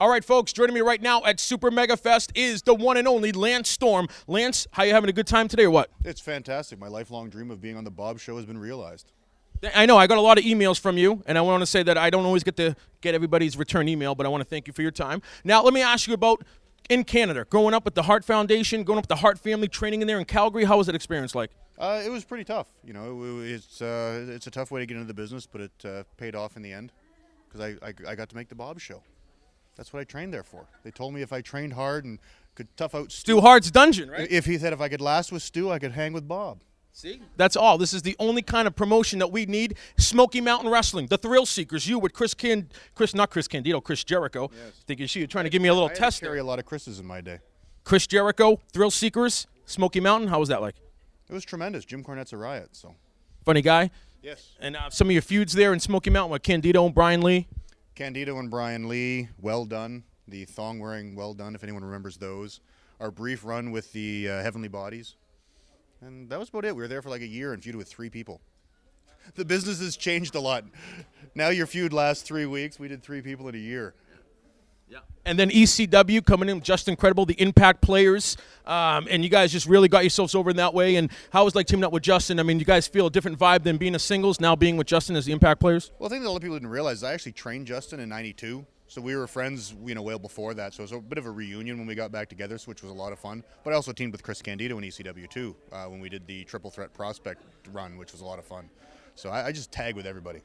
All right, folks, joining me right now at Super Mega Fest is the one and only Lance Storm. Lance, how you having a good time today or what? It's fantastic. My lifelong dream of being on the Bob Show has been realized. I know, I got a lot of emails from you, and I want to say that I don't always get to get everybody's return email, but I want to thank you for your time. Now, let me ask you about in Canada, growing up with the Hart Foundation, growing up with the Hart family, training in there in Calgary. How was that experience like? It was pretty tough. You know, it's a tough way to get into the business, but it paid off in the end because I got to make the Bob Show. That's what I trained there for. They told me if I trained hard and could tough out Stu Hart's dungeon, right? If he said if I could last with Stu, I could hang with Bob. See? That's all. This is the only kind of promotion that we need. Smoky Mountain Wrestling, the Thrill Seekers, you with Chris Jericho. Yes. Thinking you're trying to give me a little test. I carry a lot of Chris's in my day. Chris Jericho, Thrill Seekers, Smoky Mountain. How was that like? It was tremendous. Jim Cornette's a riot. So. Funny guy. Yes. And some of your feuds there in Smoky Mountain with Candido and Brian Lee. Candido and Brian Lee, well done. The thong-wearing well done, if anyone remembers those. Our brief run with the Heavenly Bodies. And that was about it. We were there for like a year and feuded with 3 people. The business has changed a lot. Now your feud lasts 3 weeks. We did 3 people in a year. Yeah. And then ECW coming in with Just Incredible, the Impact Players. And you guys just really got yourselves over in that way. And how was like teaming up with Justin? I mean, you guys feel a different vibe than being a singles, now being with Justin as the Impact Players? Well, I think that a lot of people didn't realize is I actually trained Justin in '92. So we were friends, well before that. So it was a bit of a reunion when we got back together, which was a lot of fun. But I also teamed with Chris Candido in ECW too when we did the Triple Threat Prospect run, which was a lot of fun. So I just tag with everybody.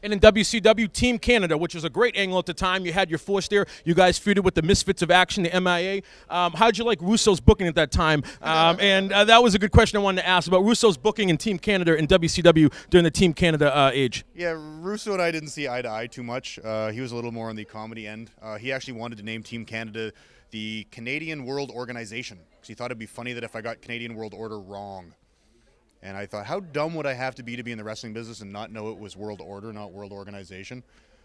And in WCW, Team Canada, which was a great angle at the time. You had your force there. You guys feuded with the Misfits of Action, the MIA. How'd you like Russo's booking at that time? And that was a good question I wanted to ask about Russo's booking in Team Canada in WCW during the Team Canada age. Yeah, Russo and I didn't see eye to eye too much. He was a little more on the comedy end. He actually wanted to name Team Canada the Canadian World Organization because he thought it'd be funny that if I got Canadian World Order wrong. And I thought, how dumb would I have to be in the wrestling business and not know it was World Order, not World Organization?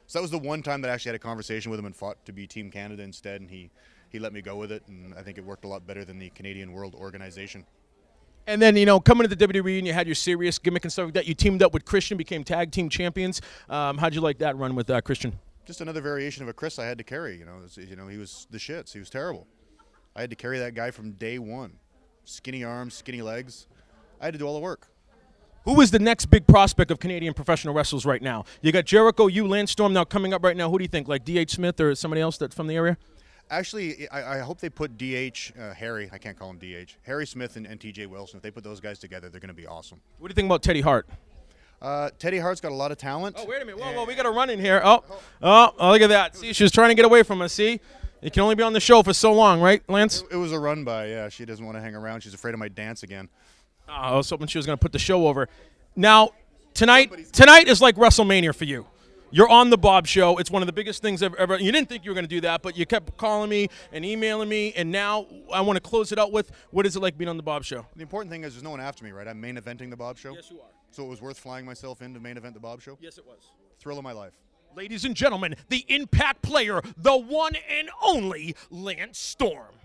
So that was the one time that I actually had a conversation with him and fought to be Team Canada instead, and he let me go with it, and I think it worked a lot better than the Canadian World Organization. And then, coming to the WWE and you had your serious gimmick and stuff like that, you teamed up with Christian, became tag team champions. How'd you like that run with Christian? Just another variation of a Chris I had to carry. He was the shits. He was terrible. I had to carry that guy from day one. Skinny arms, skinny legs. I had to do all the work. Who is the next big prospect of Canadian professional wrestlers right now? You got Jericho, you, Lance Storm now coming up right now. Who do you think, like D.H. Smith or somebody else that's from the area? Actually, I hope they put D.H. Harry. I can't call him D.H. Harry Smith and T.J. Wilson. If they put those guys together, they're going to be awesome. What do you think about Teddy Hart? Teddy Hart's got a lot of talent. Oh, wait a minute. Whoa, we got a run in here. Oh, look at that. See, she was trying to get away from us, see? You can only be on the show for so long, right, Lance? It was a run by, yeah. She doesn't want to hang around. She's afraid I might dance again. Oh, I was hoping she was going to put the show over. Now, tonight is like WrestleMania for you. You're on the Bob Show. It's one of the biggest things I've ever. You didn't think you were going to do that, but you kept calling me and emailing me, and now I want to close it out with, what is it like being on the Bob Show? The important thing is there's no one after me, right? I'm main eventing the Bob Show. Yes, you are. So it was worth flying myself in to main event the Bob Show? Yes, it was. Thrill of my life. Ladies and gentlemen, the Impact Player, the one and only Lance Storm.